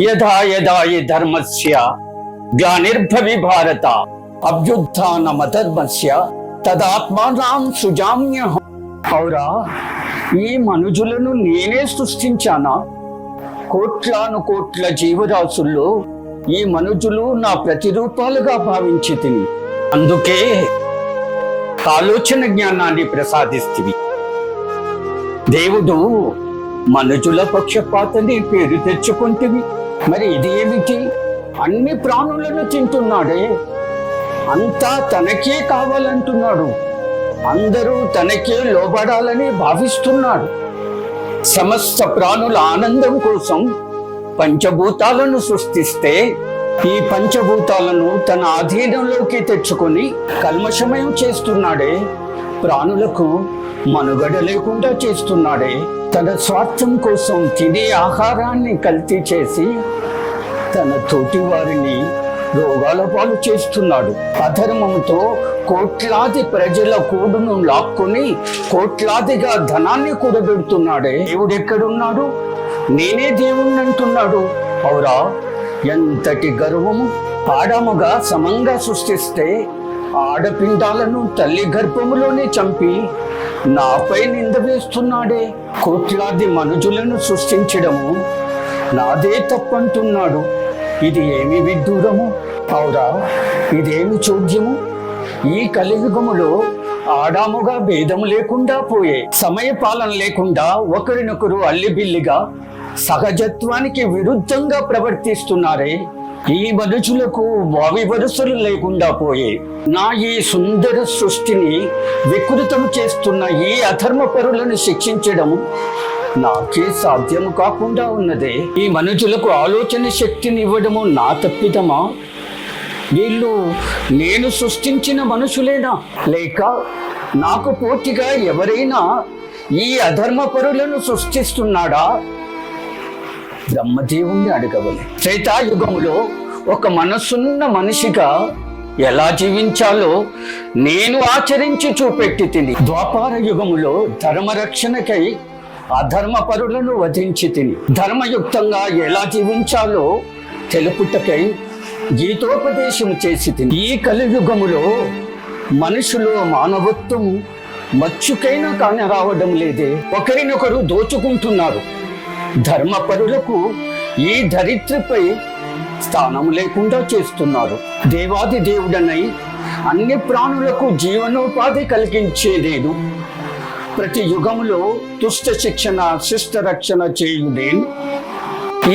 యథా యథా హి ధర్మస్య గ్లానిర్భవి భారత అభ్యుత్థానమధర్మస్య తదాత్మానం సృజామ్యహం. అవురా, ఈ మనుజులను నేనే సృష్టించానా? కోట్లాను కోట్ల జీవరాశుల్లో ఈ మనుజులు నా ప్రతిరూపాలుగా భావించి తిని, అందుకే ఆలోచన జ్ఞానాన్ని ప్రసాదిస్తివి. దేవుడు మనుజుల పక్షపాతని పేరు తెచ్చుకుంటివి. మరి ఇది ఏమిటి? అన్ని ప్రాణులను తింటున్నాడే, అంతా తనకే కావాలంటున్నాడు, అందరూ తనకే లోబడాలని భావిస్తున్నాడు. సమస్త ప్రాణుల ఆనందం కోసం పంచభూతాలను సృష్టిస్తే ఈ పంచభూతాలను తన ఆధీనంలోకి తెచ్చుకొని కల్మషమయం చేస్తున్నాడే, ప్రాణులకు మనుగడ లేకుండా చేస్తున్నాడే. తన స్వార్థం కోసం తినే ఆహారాన్ని కల్తీ చేసి తన తోటి వారిని రోగాల పాలు చేస్తున్నాడు. అధర్మంతో కోట్లాది ప్రజల కూడును లాక్కొని కోట్లాదిగా ధనాన్ని కూడబెడుతున్నాడే. దేవుడు ఎక్కడున్నాడు? నేనే దేవుణ్ణి అంటున్నాడు. అవురా, ఎంతటి గర్వము! ఆడాముగా సమంగా సృష్టిస్తే ఆడపిండాలను తల్లి గర్భములోనే చంపి నాపై నింద వేస్తున్నాడే. కోట్లాది మనుజులను సృష్టించడము నాదే తప్పంటున్నాడు. ఇది ఏమి విడ్డూరము! అవురా, ఇదేమి చోద్యము! ఈ కలియుగములో ఆడాముగా భేదము లేకుండా పోయే, సమయ పాలన లేకుండా ఒకరినొకరు అల్లిబిల్లిగా సహజత్వానికి విరుద్ధంగా ప్రవర్తిస్తున్నారే. ఈ మనుషులకు వావి వరుసలు లేకుండా పోయే నా ఈ సుందర సృష్టిని వికృతం చేస్తున్న ఈ అధర్మ పరులను శిక్షించడం నాకే సాధ్యము కాకుండా ఉన్నదే. ఈ మనుషులకు ఆలోచన శక్తిని ఇవ్వడము నా తప్పిదమా? వీళ్ళు నేను సృష్టించిన మనుషులేనా, లేక నాకు పోటీగా ఎవరైనా ఈ అధర్మ పరులను సృష్టిస్తున్నాడా? బ్రహ్మదేవుణ్ణి అడగవలే. త్రేతాయుగములో ఒక మనసున్న మనిషిగా ఎలా జీవించాలో నేను ఆచరించి చూపెట్టి తిని, ద్వాపార యుగములో ధర్మరక్షణకై అధర్మ పరులను వధించి తిని, ధర్మయుక్తంగా ఎలా జీవించాలో తెలుపుటకై గీతోపదేశం చేసి తిని, ఈ కలియుగములో మనుషులు మానవత్వము మచ్చుకైనా కాని రావడం లేదే. ఒకరినొకరు దోచుకుంటున్నారు. ధర్మపరులకు ఈ ధరిత్రిపై స్థానం లేకుండా చేస్తున్నారు. దేవాది దేవుడనై అన్ని ప్రాణులకు జీవనోపాధి కలిగించే నేను ప్రతి యుగములో దుష్ట శిక్షణ శిష్ట రక్షణ చేయు నేను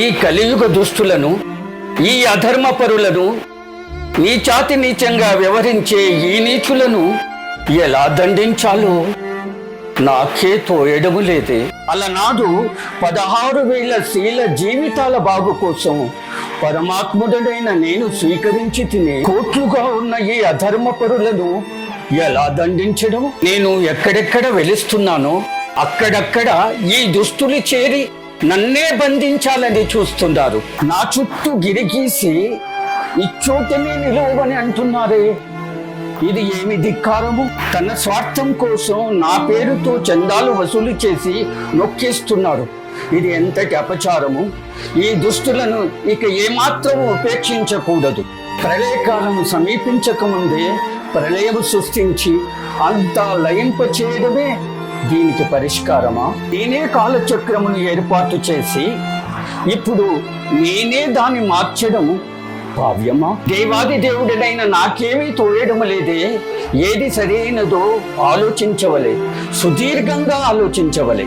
ఈ కలియుగ దుష్టులను, ఈ అధర్మ పరులను, నీచాతి నీచంగా వ్యవహరించే ఈ నీచులను ఎలా దండించాలో నాకే తోయడము లేదే. అలనాడు 16,000 శీల జీవితాల బాగు కోసం పరమాత్ముడైన నేను స్వీకరించి తిని కోట్లుగా ఉన్న ఈ అధర్మ పరులను ఎలా దండించడం? నేను ఎక్కడెక్కడ వెలుస్తున్నానో అక్కడక్కడ ఈ దుస్తులు చేరి నన్నే బంధించాలని చూస్తున్నారు. నా చుట్టూ గిరిగీసి ఇచ్చోటనే నిలువని అంటున్నారే. ఇది ఏమి ధిక్కారము! తన స్వార్థం కోసం నా పేరుతో చందాలు వసూలు చేసి నొక్కేస్తున్నారు. ఇది ఎంతటి అపచారము! ఈ దుస్తులను ఇక ఏమాత్రం ఉపేక్షించకూడదు. ప్రళయకాలము సమీపించకముందే ప్రళయము సృష్టించి అంతా లయింప చేయడమే దీనికి పరిష్కారమా? నేనే కాలచక్రమును ఏర్పాటు చేసి ఇప్పుడు నేనే దాన్ని మార్చడము భావ్యమా? దేవాది దేవుడైన నాకేమీ తోయడం లేదే. ఏది సరైనదో ఆలోచించవలే, సుదీర్ఘంగా ఆలోచించవలే.